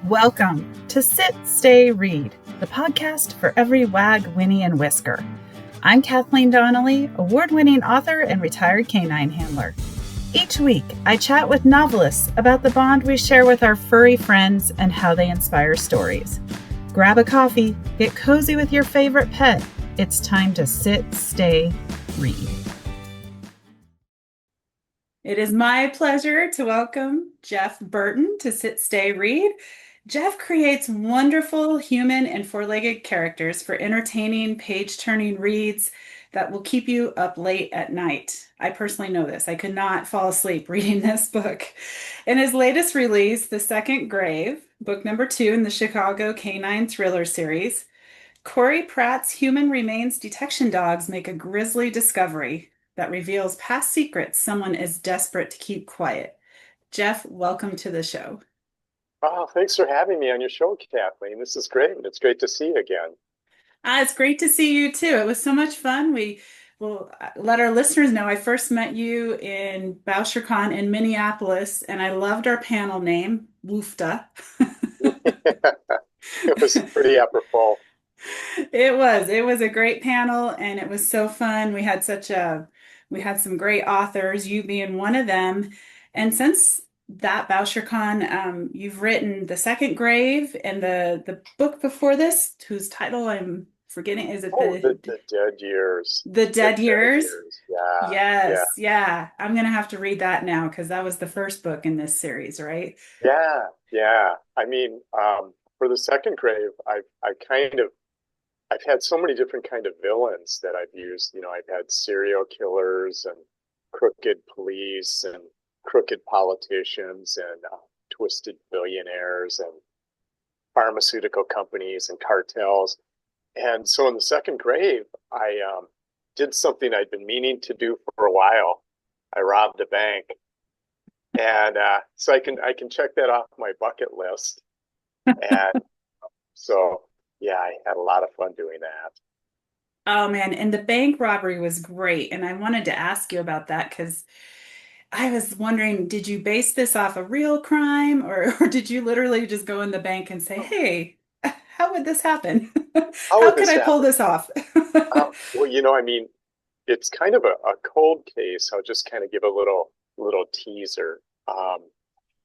Welcome to Sit, Stay, Read, the podcast for every wag, whinny, and whisker. I'm Kathleen Donnelly, award-winning author and retired canine handler. Each week, I chat with novelists about the bond we share with our furry friends and how they inspire stories. Grab a coffee, get cozy with your favorite pet. It's time to sit, stay, read. It is my pleasure to welcome Jeff Burton to Sit, Stay, Read. Jeff creates wonderful human and four-legged characters for entertaining, page-turning reads that will keep you up late at night. I personally know this. I could not fall asleep reading this book. In his latest release, The Second Grave, book number 2 in the Chicago Canine Thriller series, Cory Pratt's human remains detection dogs make a grisly discovery that reveals past secrets someone is desperate to keep quiet. Jeff, welcome to the show. Oh, thanks for having me on your show, Kathleen. This is great. It's great to see you again. It's great to see you too. It was so much fun. We will let our listeners know I first met you in BoucherCon in Minneapolis, and I loved our panel name, Woofta. It was pretty apropos. It was a great panel, and it was so fun. We had some great authors, you being one of them. And since that BoucherCon, you've written The Second Grave and the book before this, whose title I'm forgetting. Is it the Dead Years? The Dead Years? Yeah, Yes, yeah, yeah. I'm gonna have to read that now because that was the first book in this series, right? yeah. I mean, for The Second Grave, I've had so many different kind of villains that I've used. You know, I've had serial killers and crooked police and crooked politicians and twisted billionaires and pharmaceutical companies and cartels. And so in The Second Grave, I did something I'd been meaning to do for a while. I robbed a bank, and so I can check that off my bucket list. And so yeah, I had a lot of fun doing that. Oh man, and the bank robbery was great. And I wanted to ask you about that because I was wondering, did you base this off a real crime or did you literally just go in the bank and say, hey, how would this happen? How How would could this I pull happen? this off? Well, I mean, it's kind of a cold case. I'll just kind of give a little teaser.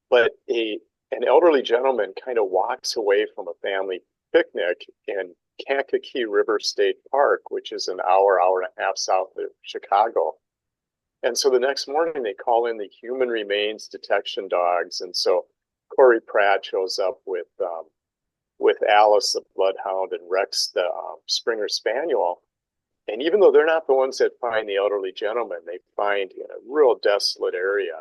But an elderly gentleman kind of walks away from a family picnic in Kankakee River State Park, which is an hour and a half south of Chicago. And so the next morning they call in the human remains detection dogs, and so Cory Pratt shows up with Alice the bloodhound and Rex the Springer Spaniel. And even though they're not the ones that find the elderly gentleman, they find in a real desolate area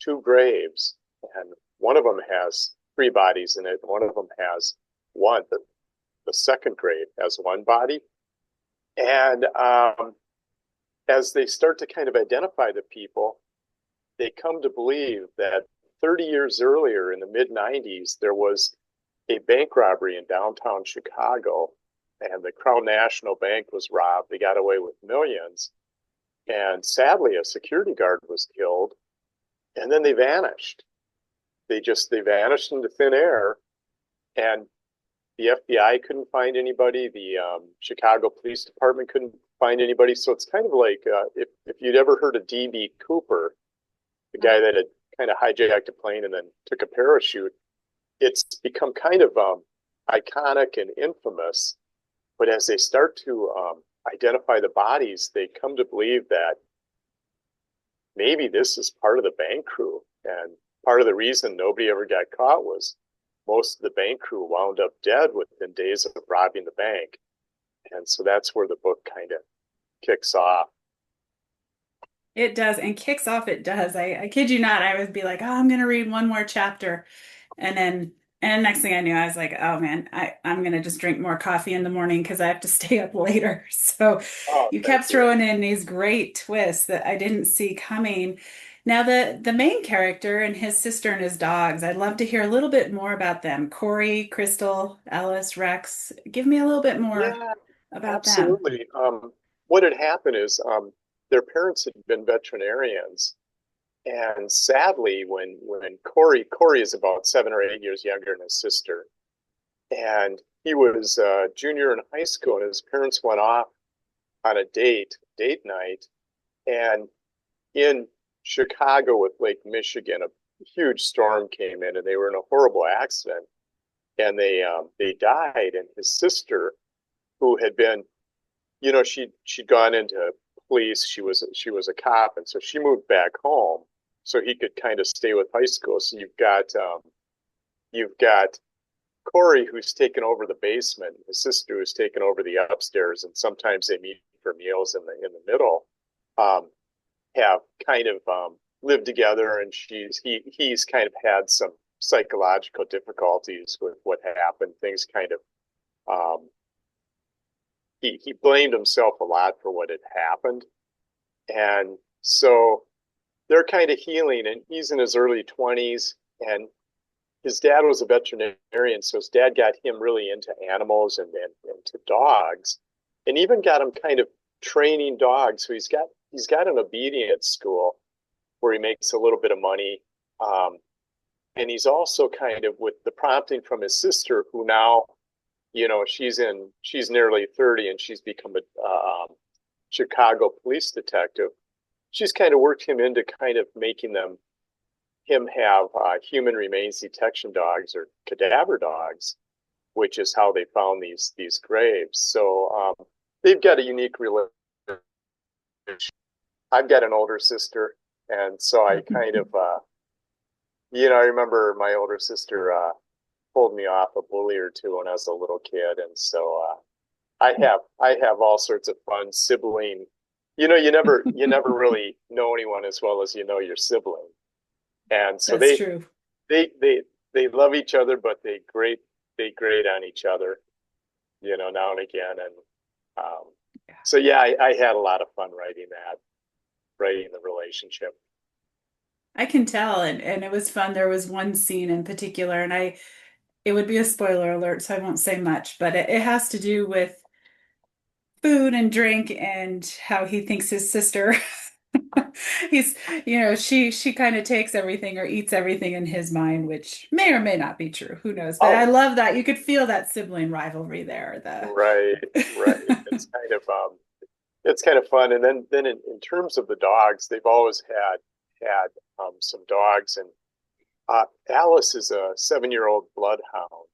2 graves, and one of them has 3 bodies in it. One of them has one. The second grave has 1 body. And as they start to kind of identify the people, they come to believe that 30 years earlier in the mid 90s, there was a bank robbery in downtown Chicago, and the Crown National Bank was robbed. They got away with millions. And sadly, a security guard was killed, and then they vanished. They vanished into thin air, and the FBI couldn't find anybody. The Chicago Police Department couldn't find anybody. So it's kind of like if you'd ever heard of D.B. Cooper, the guy that had kind of hijacked a plane and then took a parachute, it's become kind of iconic and infamous. But as they start to identify the bodies, they come to believe that maybe this is part of the bank crew. And part of the reason nobody ever got caught was most of the bank crew wound up dead within days of robbing the bank. And so that's where the book kind of kicks off. It does, and kicks off it does. I kid you not, I would be like, oh, I'm gonna read one more chapter. And then next thing I knew, I was like, oh man, I'm gonna just drink more coffee in the morning because I have to stay up later. So Oh, you thank kept you. throwing in these great twists that I didn't see coming. Now the main character and his sister and his dogs, I'd love to hear a little bit more about them. Corey, Crystal, Alice, Rex. Give me a little bit more Yeah, about them. absolutely. What had happened is their parents had been veterinarians, And sadly, when Cory is about 7 or 8 years younger than his sister, and he was a junior in high school, and his parents went off on a date night, and in Chicago with Lake Michigan, a huge storm came in, and they were in a horrible accident, and they died. And his sister, who had been, she'd gone into police. She was a cop, and so she moved back home so he could kind of stay with high school. So you've got Cory, who's taken over the basement, his sister who's taken over the upstairs, and sometimes they meet for meals in the middle. Um, have kind of lived together, and he's kind of had some psychological difficulties with what happened. Things kind of he blamed himself a lot for what had happened, and so they're kind of healing. And he's in his early 20s, and his dad was a veterinarian, so his dad got him really into animals and into dogs, and even got him kind of training dogs. So he's got an obedience school where he makes a little bit of money, and he's also kind of with the prompting from his sister, who now, she's nearly 30, and she's become a Chicago police detective. She's kind of worked him into kind of making him have human remains detection dogs, or cadaver dogs, which is how they found these graves. So they've got a unique relationship. I've got an older sister, and so I kind of, I remember my older sister pulled me off a bully or two when I was a little kid, and so I have all sorts of fun sibling. You never really know anyone as well as you know your sibling, and so That's they true. they they they love each other, but they grate on each other, now and again, and um, so yeah, I had a lot of fun writing the relationship. I can tell, and it was fun. There was one scene in particular, and it would be a spoiler alert, so I won't say much, but it has to do with food and drink and how he thinks his sister he's she kind of takes everything or eats everything in his mind, which may or may not be true, who knows, but I Oh, love that you could feel that sibling rivalry there, right, right. the It's kind of fun. And then in terms of the dogs, they've always had some dogs, and Alice is a 7-year-old bloodhound,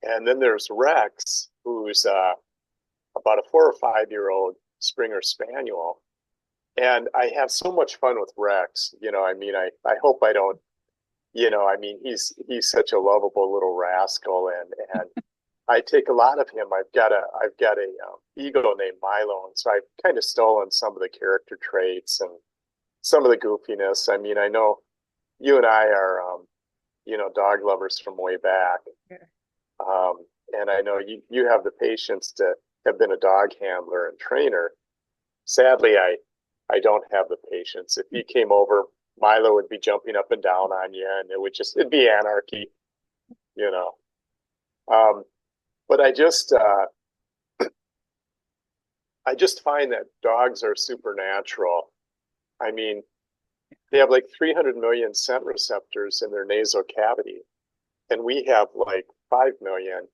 and then there's Rex, who's about a 4 or 5-year-old Springer Spaniel. And I have so much fun with Rex. I hope I don't. He's such a lovable little rascal, and I take a lot of him. I've got a eagle named Milo, and so I've kind of stolen some of the character traits and some of the goofiness. I know you and I are dog lovers from way back, and I know you have the patience to have been a dog handler and trainer. Sadly, I don't have the patience. If you came over, Milo would be jumping up and down on you, and it'd be anarchy, you know. Um, but I just find that dogs are supernatural. I mean, they have like 300 million scent receptors in their nasal cavity, and we have like 5 million.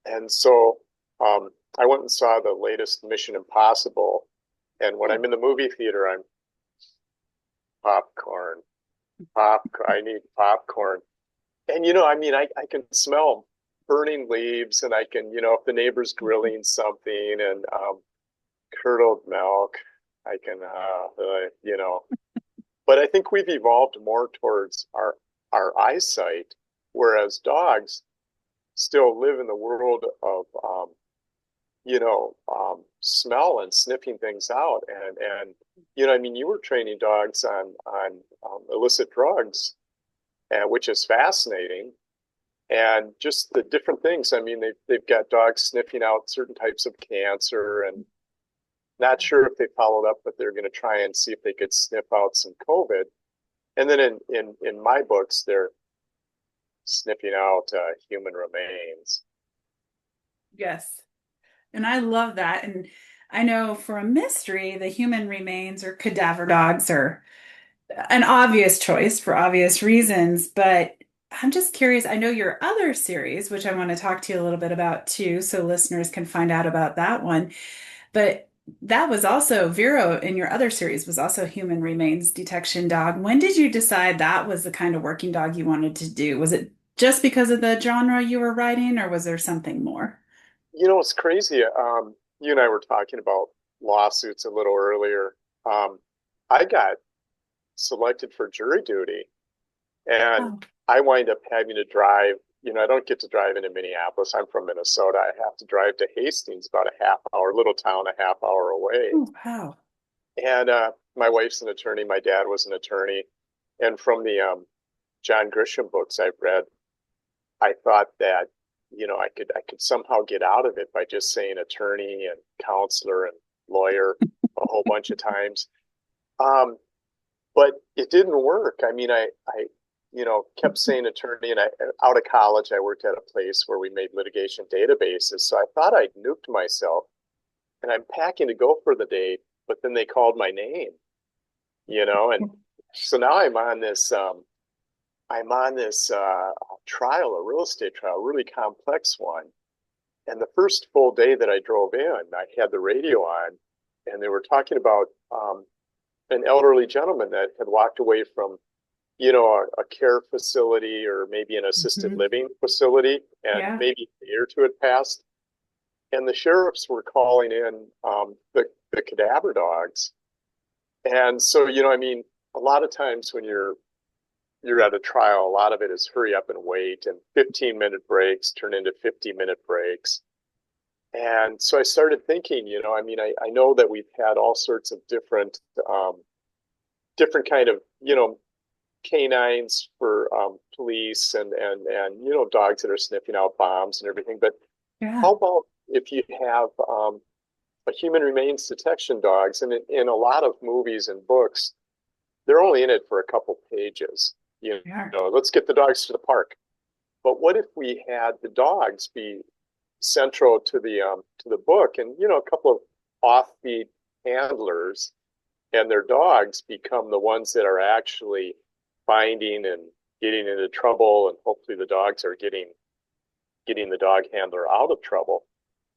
And so I went and saw the latest Mission Impossible. And when I'm in the movie theater, I'm popcorn, popcorn. I need popcorn. And I can smell burning leaves, and I can, if the neighbor's grilling something, and curdled milk, I can, But I think we've evolved more towards our eyesight, whereas dogs still live in the world of smell and sniffing things out. And you were training dogs on illicit drugs, which is fascinating. And just the different things. I mean, they've got dogs sniffing out certain types of cancer, and not sure if they followed up, but they're going to try and see if they could sniff out some COVID. And then in my books, they're sniffing out human remains. yes, and I love that. And I know for a mystery, the human remains or cadaver dogs are an obvious choice for obvious reasons, but I'm just curious. I know your other series, which I want to talk to you a little bit about too, so listeners can find out about that one. But that was also Vero in your other series was also human remains detection dog. When did you decide that was the kind of working dog you wanted to do? Was it just because of the genre you were writing, or was there something more? It's crazy. You and I were talking about lawsuits a little earlier. Um, I got selected for jury duty, and Oh, I wind up having to drive. I don't get to drive into Minneapolis. I'm from Minnesota. I have to drive to Hastings, about a half hour, little town, a half hour away. oh, wow. And my wife's an attorney. My dad was an attorney. And from the John Grisham books I've read, I thought that I could somehow get out of it by just saying attorney and counselor and lawyer a whole bunch of times. Um, but it didn't work. I mean, I kept saying attorney, and out of college, I worked at a place where we made litigation databases. So I thought I'd nuked myself, and I'm packing to go for the day, but then they called my name, and so now I'm on this trial, a real estate trial, a really complex one. And the first full day that I drove in, I had the radio on, and they were talking about an elderly gentleman that had walked away from, a care facility or maybe an assisted Hmm. living facility, and Yeah. maybe a year or two had passed. And the sheriffs were calling in the cadaver dogs. And so, I mean, a lot of times when you're at a trial, a lot of it is hurry up and wait, and 15-minute breaks turn into 50-minute breaks. And so I started thinking, I mean, I know that we've had all sorts of different kind of, canines for police and dogs that are sniffing out bombs and everything. But how Yeah. about if you have a human remains detection dogs? And in a lot of movies and books, they're only in it for a couple pages. You Yeah. let's get the dogs to the park. But what if we had the dogs be central to the book, and a couple of offbeat handlers and their dogs become the ones that are actually finding and getting into trouble, and hopefully the dogs are getting the dog handler out of trouble.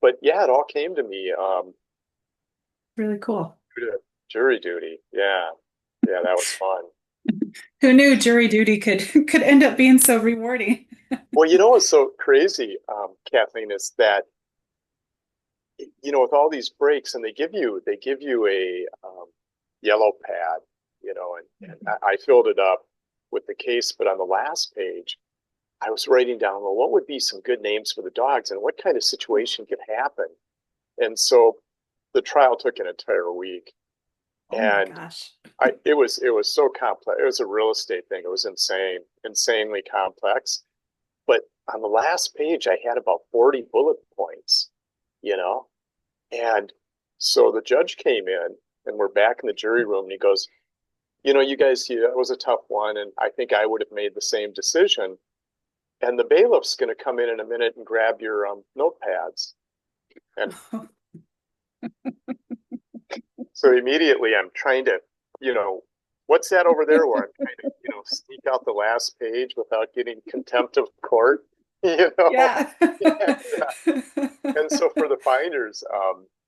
But yeah, it all came to me Really cool. due to jury duty. Yeah, yeah, that was fun. Who knew jury duty could could end up being so rewarding? Well, what's so crazy, Kathleen, is that with all these breaks, and they give you a yellow pad, and I filled it up with the case, but on the last page, I was writing down, well, what would be some good names for the dogs, and what kind of situation could happen? And so the trial took an entire week, Oh my and gosh. it was so complex. It was a real estate thing. It was insanely complex. But on the last page, I had about 40 bullet points, you know, and so the judge came in, and we're back in the jury room, and he goes, you guys, that was a tough one, and I think I would have made the same decision. And the bailiff's going to come in a minute and grab your notepads. And so immediately I'm trying to, you know, what's that over there? Where I'm trying to, sneak out the last page without getting contempt of court, you know. Yeah. And so for the finders,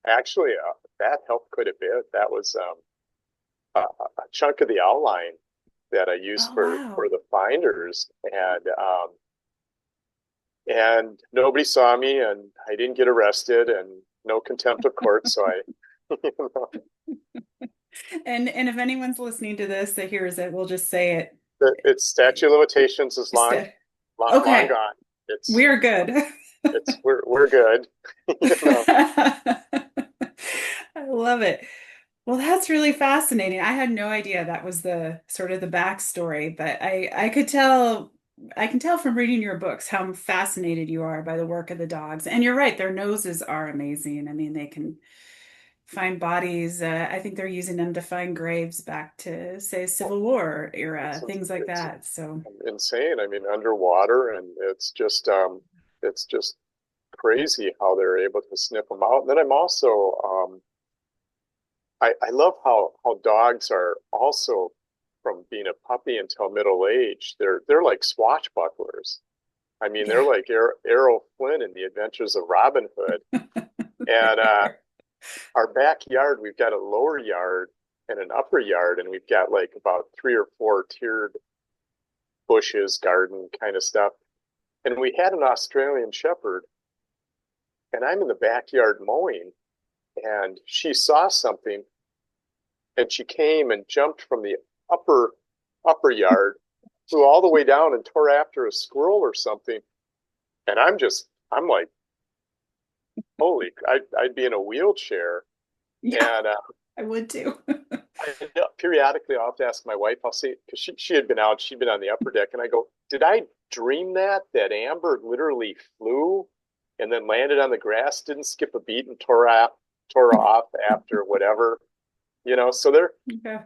actually, that helped quite a bit. That was a chunk of the outline that I used Oh for wow. the finders, and nobody saw me, and I didn't get arrested, and no contempt of court. So I, you know, And if anyone's listening to this that hears it, we'll just say it. it's statute of limitations is Just long okay. gone. It's We're good. we're good. you know. I love it. Well, that's really fascinating. I had no idea that was the sort of the backstory, but I could tell I can tell from reading your books how fascinated you are by the work of the dogs. And you're right, their noses are amazing. I mean, they can find bodies. I think they're using them to find graves back to, say, Civil War It's era, things like it's that. So, insane. I mean, underwater, and it's just crazy how they're able to sniff them out. And then I'm also I love how dogs are also. from being a puppy until middle age, they're like swashbucklers. I mean, they're Yeah. like Errol Flynn in the Adventures of Robin Hood. And our backyard, we've got a lower yard and an upper yard, and we've got like about three or four tiered bushes, garden kind of stuff. And we had an Australian Shepherd, and I'm in the backyard mowing, and she saw something, and she came and jumped from the upper yard, flew all the way down and tore after a squirrel or something. And I'm like, holy, I'd be in a wheelchair. Yeah, And I would too. periodically I'll have to ask my wife, I'll see, because she had been out, she'd been on the upper deck, and I go, did I dream that Amber literally flew and then landed on the grass, didn't skip a beat and tore off after whatever, so they're Okay.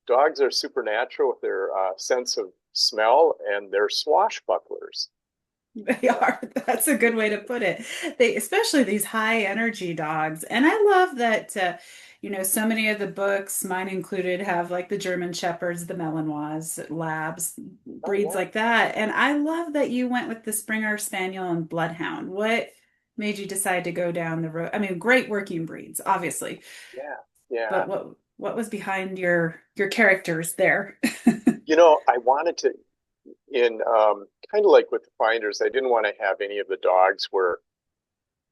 dogs are supernatural with their sense of smell, and they're swashbucklers. They are. That's a good way to put it. They, especially these high energy dogs. And I love that, so many of the books, mine included, have like the German Shepherds, the Malinois, Labs, Oh breeds yeah, like that. And I love that you went with the Springer Spaniel and Bloodhound. What made you decide to go down the road? I mean, great working breeds, obviously, yeah, yeah. but what was behind your characters there? I wanted to, in kind of like with the finders, I didn't want to have any of the dogs where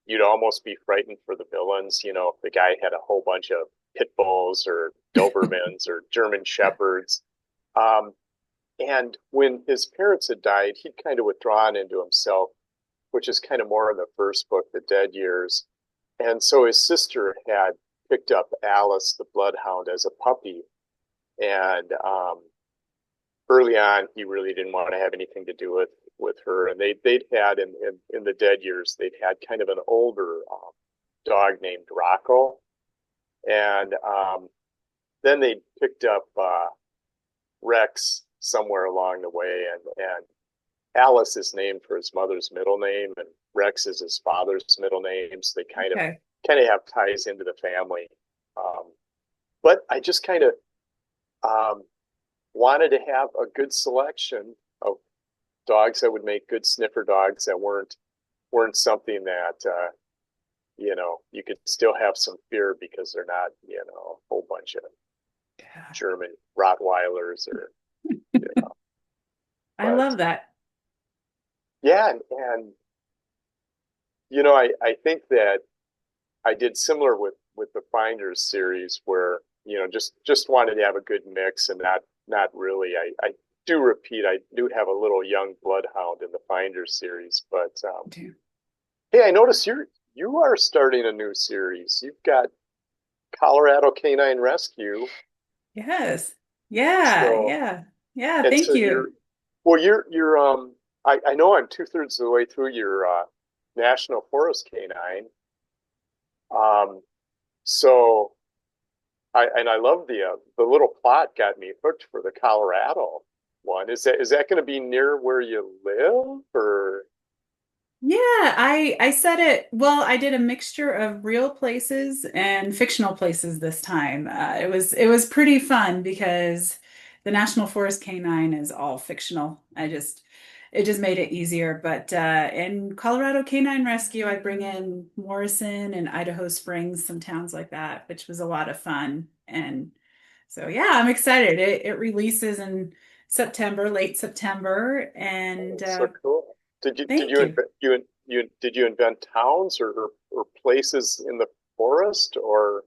you'd almost be frightened for the villains. If the guy had a whole bunch of pit bulls or Dobermans or German Shepherds. Um, and when his parents had died, he'd kind of withdrawn into himself, which is kind of more in the first book, The Dead Years. And so his sister had picked up Alice the Bloodhound as a puppy. And early on, he really didn't want to have anything to do with her. And they'd had in the Dead Years, they'd had kind of an older dog named Rocco. And then they picked up Rex somewhere along the way. And Alice is named for his mother's middle name, and Rex is his father's middle name. So they Okay. kind of have ties into the family. But I just kind of um, wanted to have a good selection of dogs that would make good sniffer dogs that weren't something that you could still have some fear because they're not a whole bunch of Yeah. German Rottweilers or you know, I but love that. yeah, and I think that I did similar with the Finders series where just wanted to have a good mix and not really. I do repeat, I do have a little young bloodhound in the Finders series, but Too. hey, I notice you are starting a new series. You've got Colorado Canine Rescue. Yes. Yeah. So Yeah. Yeah. and Thank so you. you're I know I'm two-thirds of the way through your National Forest Canine. Um so I love the little plot got me hooked for the Colorado one. Is that going to be near where you live or Yeah, I said it. Well, I did a mixture of real places and fictional places this time. It was pretty fun because the National Forest Canine is all fictional. It just made it easier. But in Colorado Canine Rescue, I bring in Morrison and Idaho Springs, some towns like that, which was a lot of fun. And so yeah, I'm excited. It releases in September, late September, oh, and it's so cool. Did thank you you. invent did you invent towns or places in the forest or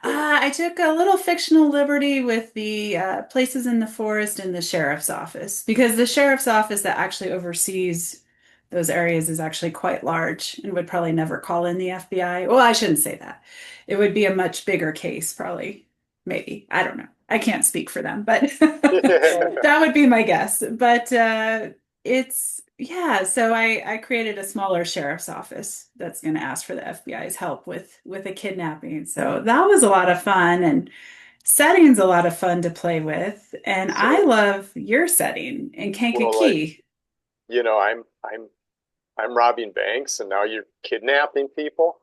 I took a little fictional liberty with the places in the forest and the sheriff's office because the sheriff's office that actually oversees those areas is actually quite large and would probably never call in the FBI. Well, I shouldn't say that. It would be a much bigger case, probably, maybe. I don't know. I can't speak for them, but that would be my guess. But yeah, so I created a smaller sheriff's office that's going to ask for the FBI's help with a kidnapping. So that was a lot of fun and setting's a lot of fun to play with. And I so love your setting in well like Kankakee. you know I'm I'm I'm robbing banks and now you're kidnapping people?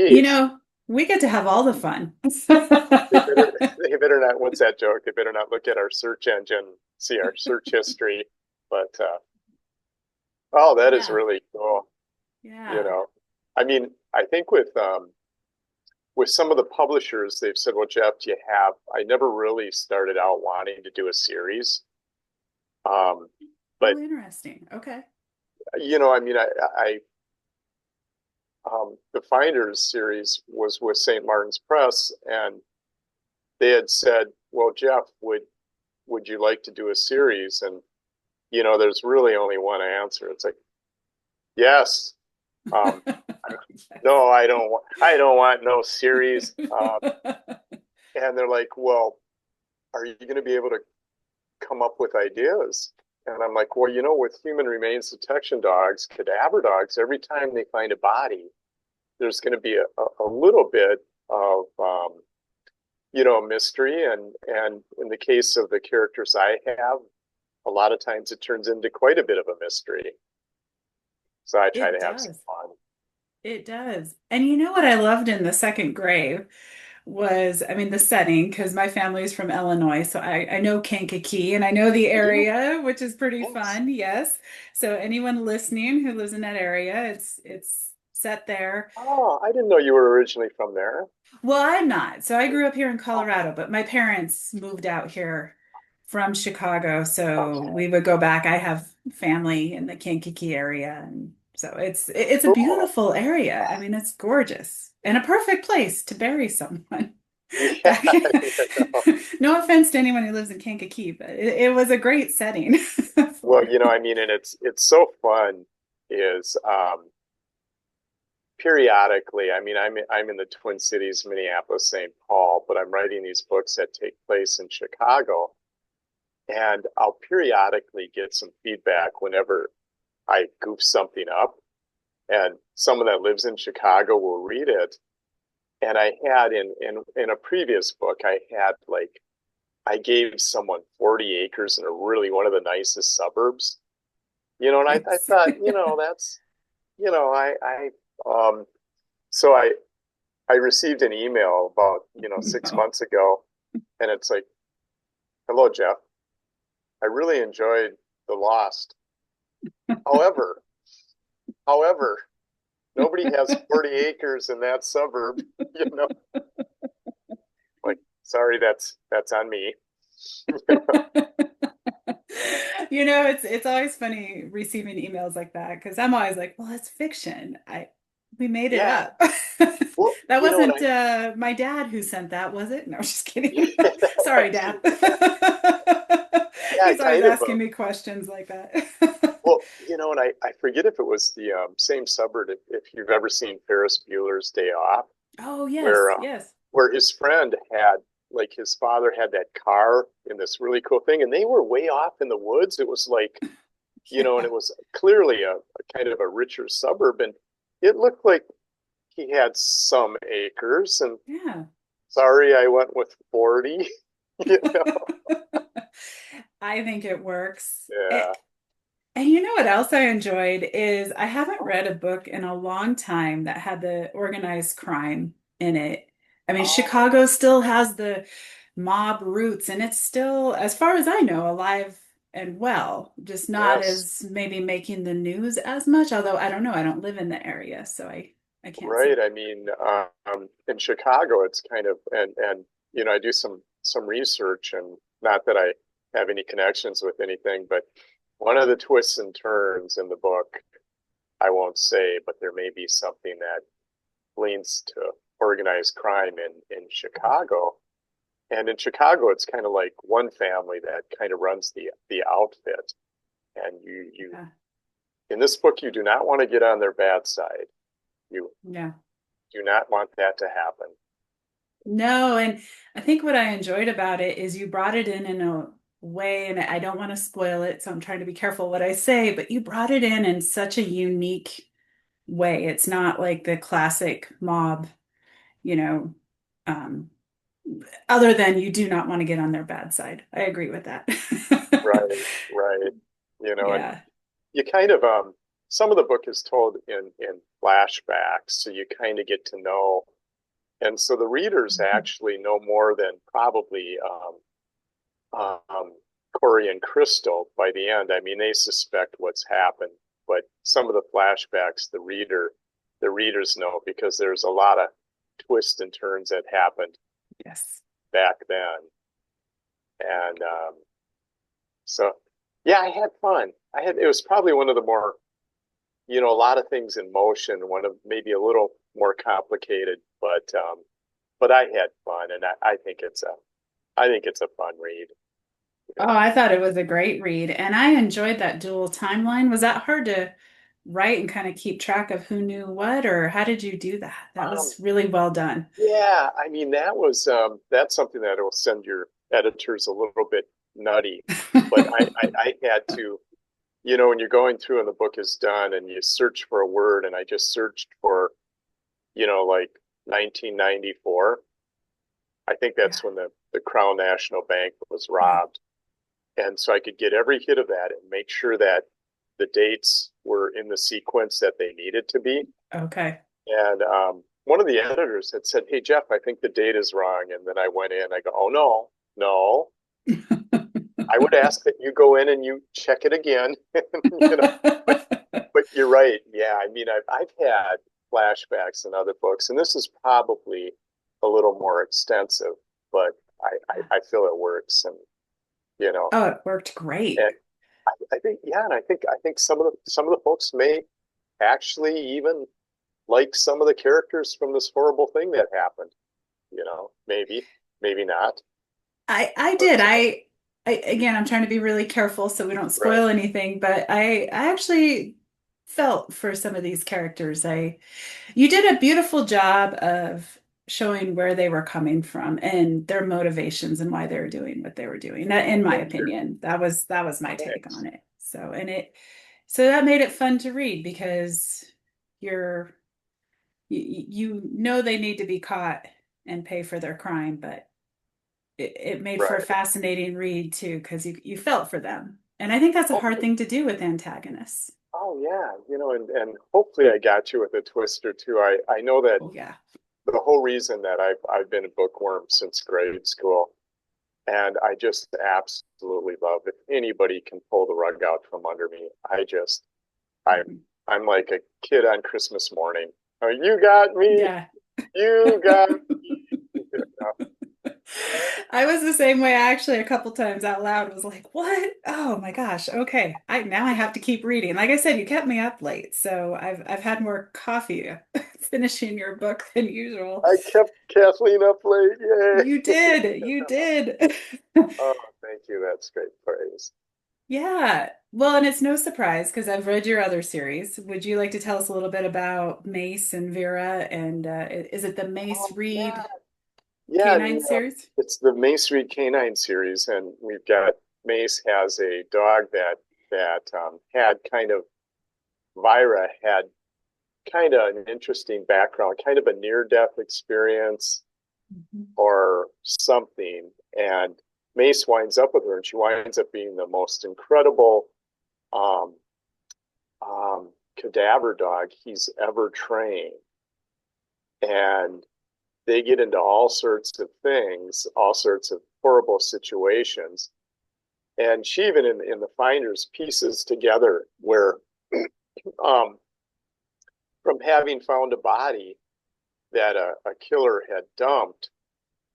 You Jeez. know, We get to have all the fun. They better they better not. What's that joke? They better not look at our search engine, see our search history. But oh, that is Yeah, really cool. You yeah. know, I mean, I think with some of the publishers, they've said, "Well, Jeff, do you have?" I never really started out wanting to do a series, um, Oh, but interesting. Okay. I mean, the Finders series was with St. Martin's Press, and they had said, "Well, Jeff, would you like to do a series?" And there's really only one answer. It's like, yes. Um, Yes. no, I don't want no series. And they're like, well, are you going to be able to come up with ideas? And I'm like, well, with human remains detection dogs, cadaver dogs, every time they find a body, there's going to be a little bit of mystery, and in the case of the characters I have, a lot of times it turns into quite a bit of a mystery. So I try It to have some does. fun. It does. And you know what I loved in The Second Grave was, I mean, the setting, because my family is from Illinois. So I know Kankakee and I know the Yeah, area, which is pretty yes. fun. Yes. So anyone listening who lives in that area, it's set there. Oh, I didn't know you were originally from there. Well, I'm not. So I grew up here in Oh, Colorado, but my parents moved out here from Chicago. So we okay. would go back. I have family in the Kankakee area. And so it's a Cool. beautiful area. I mean, it's gorgeous and a perfect place to bury someone. Yeah, Back, no offense to anyone who lives in Kankakee, but it was a great setting well, for I mean, and it's so fun is periodically, I mean, I'm in the Twin Cities, Minneapolis, St. Paul, but I'm writing these books that take place in Chicago, and I'll periodically get some feedback whenever I goof something up, and someone that lives in Chicago will read it. And I had in a previous book, I had like I gave someone 40 acres in a really one of the nicest suburbs, and I yes. thought, that's, I um, so I received an email about, 6 No. months ago, and it's like, hello, Jeff. I really enjoyed The Lost. However, however, nobody has 40 acres in that suburb, you know, like, sorry, that's on me. It's always funny receiving emails like that because I'm always like, well, it's fiction. I We made it Yeah. up. Well, That and wasn't I, my dad who sent that, was it? No, just kidding. yeah, Sorry, Dad. yeah, He's always kind of. asking me questions like that. Well, and I forget if it was the same suburb. If you've ever seen Ferris Bueller's Day Off, Oh, yes, where yes. his friend had, like, his father had that car in this really cool thing, and they were way off in the woods. It was like, and Yeah. it was clearly a kind of a richer suburb, and it looked like he had some acres. And Yeah. sorry, I went with 40. you know? I think it works. Yeah. And you know what else I enjoyed is I haven't read a book in a long time that had the organized crime in it. I mean, Oh, Chicago still has the mob roots and it's still, as far as I know, alive and well, just not yes. as maybe making the news as much, although I don't know, I don't live in the area, so I can't Right. say. I mean, in Chicago, it's kind of, and I do some research, and not that I have any connections with anything, but one of the twists and turns in the book, I won't say, but there may be something that leans to organized crime in Chicago. And in Chicago, it's kind of like one family that kind of runs the outfit, and you Yeah. in this book, you do not want to get on their bad side. You Yeah. do not want that to happen. No, and I think what I enjoyed about it is you brought it in a way, and I don't want to spoil it, so I'm trying to be careful what I say, but you brought it in such a unique way. It's not like the classic mob, you know, um, other than you do not want to get on their bad side. I agree with that. Right, right. And Yeah. you kind of some of the book is told in flashbacks, so you kind of get to know. And so the readers Mhm. actually know more than probably Cory and Crystal by the end. I mean, they suspect what's happened, but some of the flashbacks, the readers know because there's a lot of twists and turns that happened Yes. back then. And so, yeah, I had fun. It was probably one of the more, a lot of things in motion, one of maybe a little more complicated, but I had fun, and I think it's a fun read. Oh, I thought it was a great read, and I enjoyed that dual timeline. Was that hard to write and kind of keep track of who knew what, or how did you do that? That Um, was really well done. yeah, I mean that's something that will send your editors a little bit nutty, but I had to, when you're going through and the book is done and you search for a word, and I just searched for, like 1994. I think Yeah. that's when the Crown National Bank was Uh-huh. robbed. And so I could get every hit of that and make sure that the dates were in the sequence that they needed to be. Okay. And one of the editors had said, "Hey, Jeff, I think the date is wrong." And then I went in, I go, "Oh, no, no. I would ask that you go in and you check it again." you know, but, but you're right. Yeah. I mean, I've had flashbacks in other books, and this is probably a little more extensive, but I feel it works. And, you know, Oh, it worked great. and I think, yeah, and I think some of the folks may actually even like some of the characters from this horrible thing that happened. Maybe, maybe not. I But did. I again, I'm trying to be really careful so we don't right, spoil anything, but I actually felt for some of these characters. I You did a beautiful job of showing where they were coming from and their motivations and why they were doing what they were doing. That, in my thank you. opinion, that was my take Thanks. on it. So that made it fun to read because you're you know they need to be caught and pay for their crime, but it made for a Right. fascinating read too because you felt for them. And I think that's a Oh, hard thing to do with antagonists. oh yeah. And hopefully I got you with a twist or two. I know that Oh yeah. the whole reason that I've been a bookworm since grade school, and I just absolutely love if anybody can pull the rug out from under me. I'm Mhm. I'm like a kid on Christmas morning. Oh, you got me. Yeah. You got me. I was the same way actually a couple times out loud was like, "What? Oh my gosh. Okay. I have to keep reading." Like I said, you kept me up late, so I've had more coffee finishing your book than usual. I kept Kathleen up late. Yay. You did. You did. Oh, thank you. That's great praise. Yeah. Well, and it's no surprise because I've read your other series. Would you like to tell us a little bit about Mace and Vera and is it the Mace Oh, yeah. Reed Yeah, Canine series? it's the Mace Reed Canine series, and we've got Mace has a dog that had kind of Vira had kind of an interesting background, kind of a near-death experience Mhm. or something, and Mace winds up with her, and she winds up being the most incredible um, cadaver dog he's ever trained, and they get into all sorts of things, all sorts of horrible situations. And she even in the finders pieces together where um, from having found a body that a killer had dumped,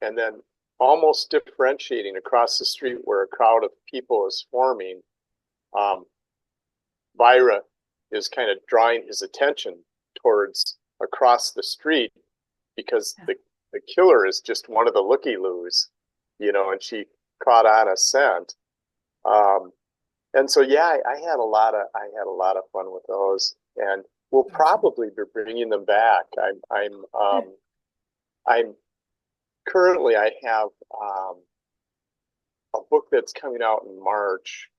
and then almost differentiating across the street where a crowd of people is forming, um, Vira is kind of drawing his attention towards across the street because Yeah. the killer is just one of the looky loos, and she caught on a scent. Um, and so yeah, I had a lot of fun with those, and we'll Awesome. probably be bringing them back. Good. I'm currently I have a book that's coming out in March.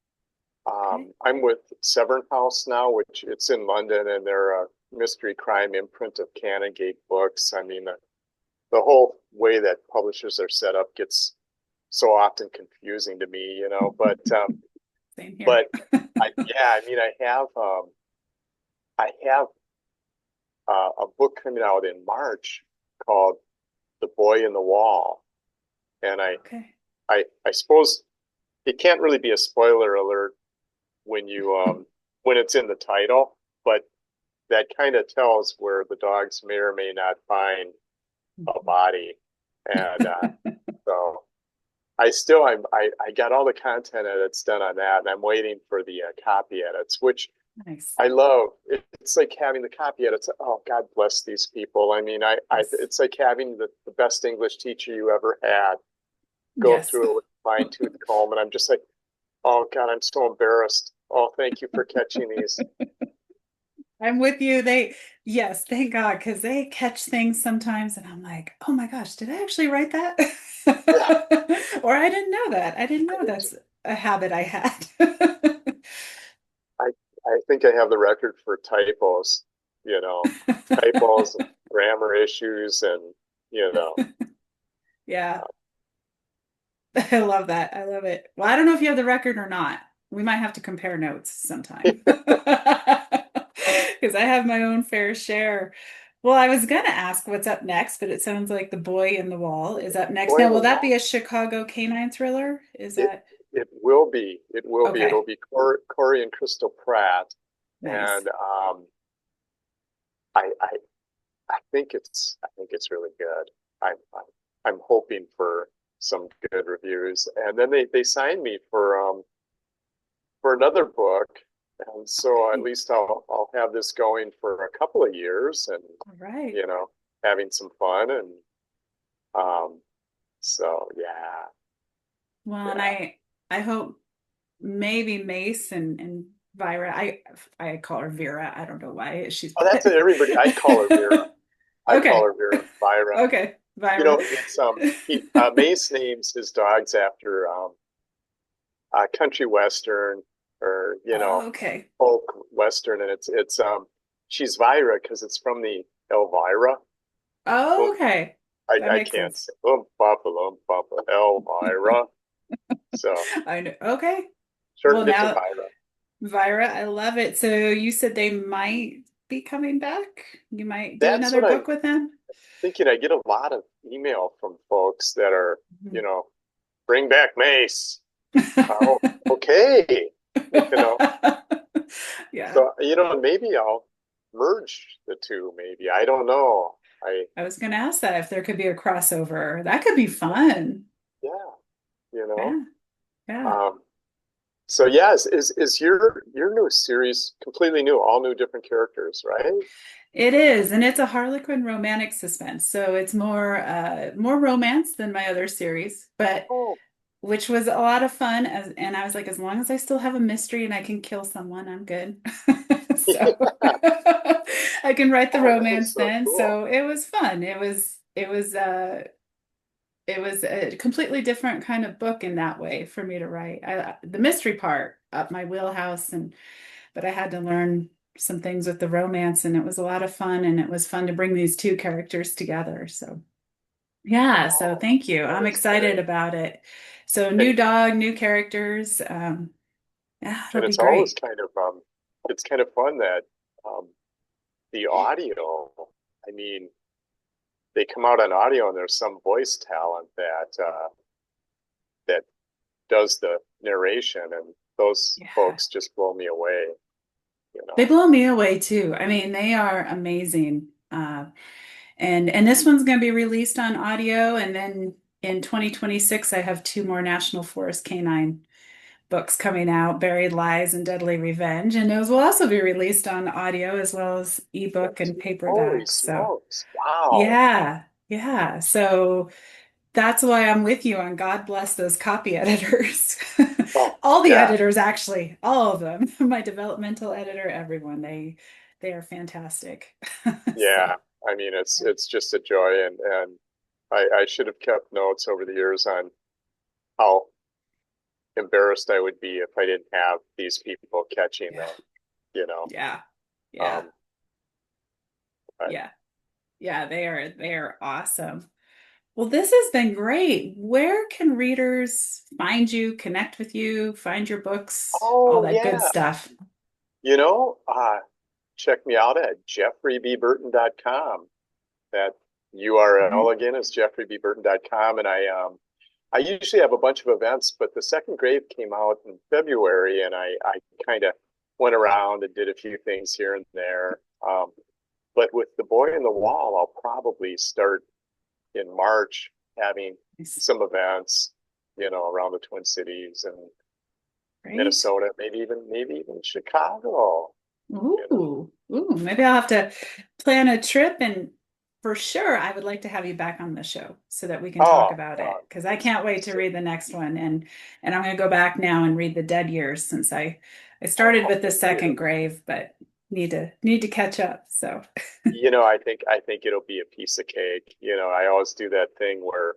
Okay. I'm with Severn House now, which it's in London, and they're a mystery crime imprint of Canongate books. I mean, the whole way that publishers are set up gets so often confusing to me, Same here. but yeah, I mean, I have a book coming out in March called The Boy in the Wall. And Okay. I suppose it can't really be a spoiler alert when you when it's in the title, but that kind of tells where the dogs may or may not find a body. And so I got all the content edits done on that, and I'm waiting for the copy edits, which Nice. I love. It's like having the copy edits. Oh, God bless these people. I mean, Yes. it's like having the best English teacher you ever had go Yes. through it with a fine tooth comb, and I'm just like, oh God, I'm so embarrassed. Oh, thank you for catching these. I'm with you. Yes, thank God, because they catch things sometimes, and I'm like, oh my gosh, did I actually write that? Yeah, Or I didn't know that. I didn't I know did too. that's a habit I had. I I think I have the record for typos, typos and grammar issues, and you know, Yeah, I love that. I love it. Well, I don't know if you have the record or not. We might have to compare notes sometime. Because I have my own fair share. Well, I was going to ask what's up next, but it sounds like The Boy in the Wall is up next. Boy in Now, the will that Wall. be a Chicago canine thriller? Is It that it will be. It will be. okay? It'll be Cory and Crystal Pratt, Nice. and I I I think it's really good. I'm hoping for some good reviews, and then they signed me for another book, and so at Okay. least I'll have this going for a couple of years, and All right. you know, having some fun, and um, so yeah, Well, and yeah. I hope maybe Mace and Vira. I call her Vera. I don't know why. She's Oh, that's it. Everybody. I call her Vera. I call okay. her Vera. Myra. Okay. Vira. It's he Mace names his dogs after country western or Oh, okay. folk western, and it's she's Vira because it's from the Elvira. Oh, Um, okay. That I makes can't sense. say Bumpa Elvira. So I know. Okay. Well, shortened it to now Vira. Vira, I love it. So you said they might be coming back. You might do That's another what I'm book with them. thinking. I get a lot of email from folks that are, Mhm. you know, bring back Mace. Oh, okay. You know, Yeah. so maybe I'll merge the two. Maybe I don't know. I I was going to ask that if there could be a crossover. That could be Yeah, fun. yeah, you know. Yeah. Yeah. Um, so yeah, is your new series completely new, all new, different characters, right? It is, and it's a Harlequin romantic suspense. So it's more romance than my other series, but Oh, which was a lot of fun and I was like, as long as I still have a mystery and I can kill someone, I'm good. So yeah. I can write the Oh, that is romance so then. cool. So it was fun. It was a completely different kind of book in that way for me to write. The mystery part up my wheelhouse and but I had to learn some things with the romance and it was a lot of fun and it was fun to bring these two characters together. So yeah, so Oh, thank you. that I'm is excited great. about it. So And new dog, new characters. Yeah, it'll and be it's always great. kind of it's kind of fun that um the audio, I mean, they come out on audio and there's some voice talent that does the narration, and those Yeah. folks just blow me away, you They know. blow me away too. I mean, they are amazing. And this one's going to be released on audio, and then in 2026, I have two more National Forest Canine books coming out, Buried Lies and Deadly Revenge, and those will also be released on audio as well as ebook and Holy paperback. So smokes. Wow. yeah, yeah. So that's why I'm with you on God bless those copy editors. Oh, All the yeah. editors, actually, all of them. My developmental editor, everyone, they are fantastic. So Yeah. I mean, it's just a joy, and I should have kept notes over the years on how embarrassed I would be if I didn't have these people catching yeah, them, you know. yeah, yeah, Um, but yeah, yeah. They are awesome. Well, this has been great. Where can readers find you, connect with you, find your books, all oh that good yeah. stuff? You know, check me out at jeffreybburton.com. That URL again is jeffreybburton.com, and I usually have a bunch of events, but the second grave came out in February, and I kind of went around and did a few things here and there. But with the boy in the wall, I'll probably start in March having some events, around the Twin Cities and Great. Minnesota, maybe even Chicago. Ooh, maybe I'll have to plan a trip, and for sure, I would like to have you back on the show so that we can talk about it, because I can't wait to read the next one. And I'm going to go back now and read the Dead Years, since I started with the second grave, but need to catch up. So, I think it'll be a piece of cake. I always do that thing where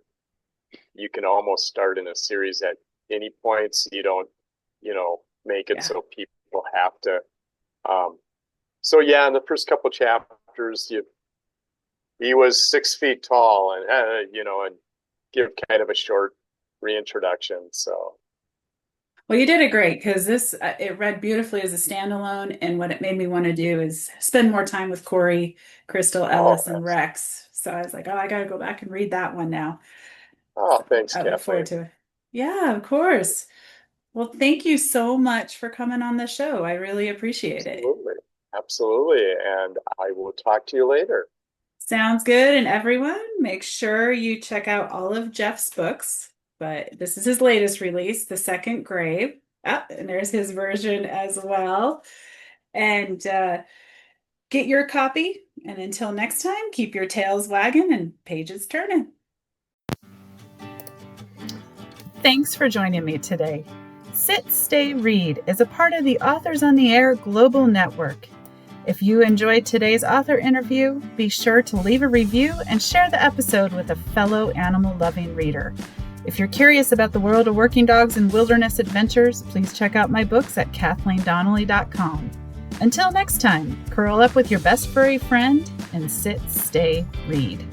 you can almost start in a series at any point, so you don't, make it so people have to. So yeah, in the first couple chapters, he was 6 feet tall, and and give kind of a short reintroduction. So, well, you did it great, because it read beautifully as a standalone, and what it made me want to do is spend more time with Cory, Crystal, Ellis, and Rex. So I was like, oh, I got to go back and read that one now. Oh, thanks, I look forward to it. Yeah, of course. Well, thank you so much for coming on the show. I really appreciate it. Absolutely. And I will talk to you later. Sounds good. And everyone, make sure you check out all of Jeff's books. But this is his latest release, The Second Grave. And there's his version as well. And get your copy. And until next time, keep your tails wagging and pages turning. Thanks for joining me today. Sit, Stay, Read is a part of the Authors on the Air Global Network. If you enjoyed today's author interview, be sure to leave a review and share the episode with a fellow animal-loving reader. If you're curious about the world of working dogs and wilderness adventures, please check out my books at KathleenDonnelly.com. Until next time, curl up with your best furry friend and sit, stay, read.